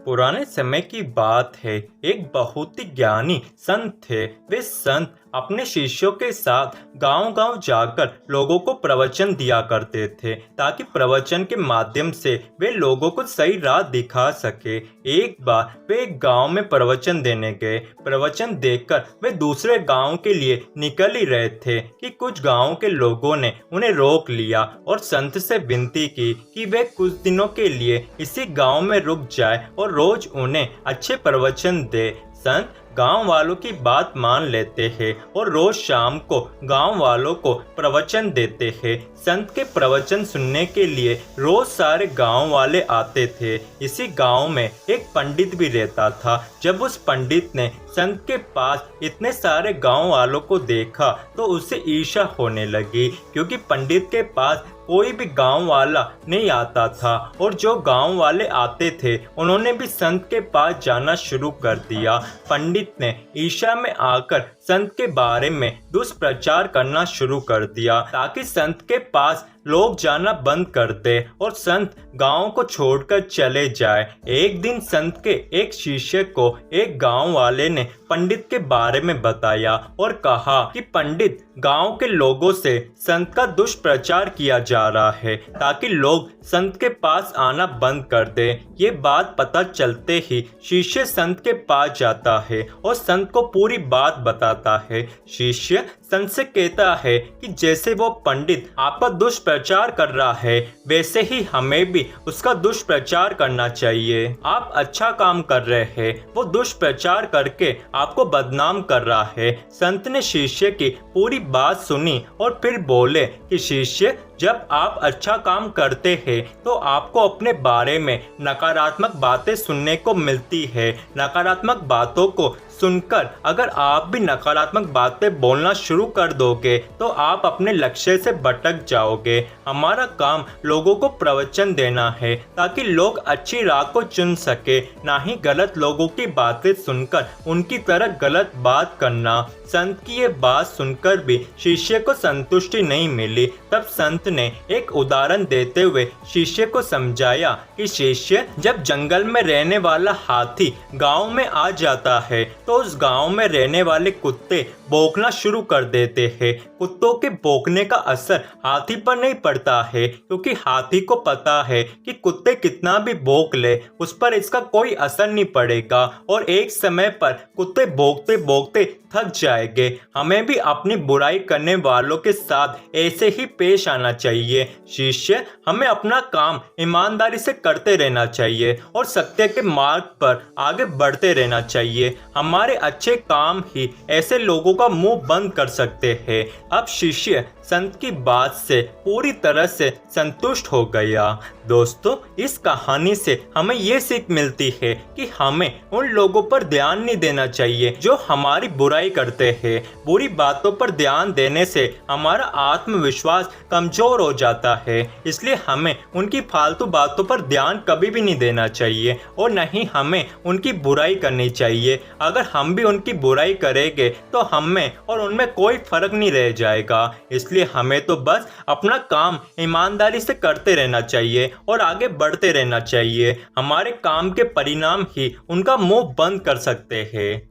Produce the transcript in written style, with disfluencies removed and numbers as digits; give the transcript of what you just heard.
पुराने समय की बात है। एक बहुत ही ज्ञानी संत थे। वे संत अपने शिष्यों के साथ गांव-गांव जाकर लोगों को प्रवचन दिया करते थे ताकि प्रवचन के माध्यम से वे लोगों को सही राह दिखा सके। एक बार वे एक गांव में प्रवचन देने गए। प्रवचन देकर वे दूसरे गांव के लिए निकल ही रहे थे कि कुछ गांव के लोगों ने उन्हें रोक लिया और संत से विनती की कि वे कुछ दिनों के लिए इसी गांव में रुक जाए और रोज उन्हें अच्छे प्रवचन दे। संत गांव वालों की बात मान लेते हैं और रोज शाम को गांव वालों को प्रवचन देते हैं। संत के प्रवचन सुनने के लिए रोज सारे गांव वाले आते थे। इसी गांव में एक पंडित भी रहता था। जब उस पंडित ने संत के पास इतने सारे गांव वालों को देखा तो उसे ईर्ष्या होने लगी, क्योंकि पंडित के पास कोई भी गांव वाला नहीं आता था और जो गांव वाले आते थे उन्होंने भी संत के पास जाना शुरू कर दिया। पंडित ने ईर्ष्या में आकर संत के बारे में दुष्प्रचार करना शुरू कर दिया ताकि संत के पास लोग जाना बंद कर दे और संत गांव को छोड़कर चले जाए। एक दिन संत के एक शिष्य को एक गांव वाले ने पंडित के बारे में बताया और कहा कि पंडित गांव के लोगों से संत का दुष्प्रचार किया जा रहा है ताकि लोग संत के पास आना बंद कर दे। ये बात पता चलते ही शिष्य संत के पास जाता है और संत को पूरी बात बताता है। शिष्य संत से कहता है कि जैसे वो पंडित आपका दुष्प्रचार कर रहा है वैसे ही हमें भी उसका दुष्प्रचार करना चाहिए। आप अच्छा काम कर रहे हैं, वो दुष्प्रचार करके आपको बदनाम कर रहा है। संत ने शिष्य की पूरी बात सुनी और फिर बोले कि शिष्य, जब आप अच्छा काम करते हैं तो आपको अपने बारे में नकारात्मक बातें सुनने को मिलती है। नकारात्मक बातों को सुनकर अगर आप भी नकारात्मक बातें बोलना शुरू कर दोगे तो आप अपने लक्ष्य से भटक जाओगे। हमारा काम लोगों को प्रवचन देना है ताकि लोग अच्छी राह को चुन सके, ना ही गलत लोगों की बातें सुनकर उनकी तरह गलत बात करना। संत की ये बात सुनकर भी शिष्य को संतुष्टि नहीं मिली। तब संत ने एक उदाहरण देते हुए शिष्य को समझाया कि शिष्य, जब जंगल में रहने वाला हाथी गांव में आ जाता है तो उस गांव में रहने वाले कुत्ते भौंकना शुरू कर देते हैं। कुत्तों के भौंकने का असर हाथी पर नहीं पड़ता है, क्योंकि हाथी को पता है कि कुत्ते कितना भी भौंक ले उस पर इसका कोई असर नहीं पड़ेगा और एक समय पर कुत्ते भौंकते भौंकते थक जाएंगे। हमें भी अपनी बुराई करने वालों के साथ ऐसे ही पेश आना चाहिए। शिष्य, हमें अपना काम ईमानदारी से करते रहना चाहिए और सत्य के मार्ग पर आगे बढ़ते रहना चाहिए। हमारे अच्छे काम ही ऐसे लोगों का मुंह बंद कर सकते हैं। अब शिष्य संत की बात से पूरी तरह से संतुष्ट हो गया। दोस्तों, इस कहानी से हमें ये सीख मिलती है कि हमें उन लोगों पर ध्यान नहीं देना चाहिए जो हमारी बुराई करते हैं। बुरी बातों पर ध्यान देने से हमारा आत्मविश्वास कमजोर हो जाता है। इसलिए हमें उनकी फालतू बातों पर ध्यान कभी भी नहीं देना चाहिए और न ही हमें उनकी बुराई करनी चाहिए। अगर हम भी उनकी बुराई करेंगे तो हमें और उनमें कोई फर्क नहीं रह जाएगा। इसलिए हमें तो बस अपना काम ईमानदारी से करते रहना चाहिए और आगे बढ़ते रहना चाहिए। हमारे काम के परिणाम ही उनका मुंह बंद कर सकते हैं।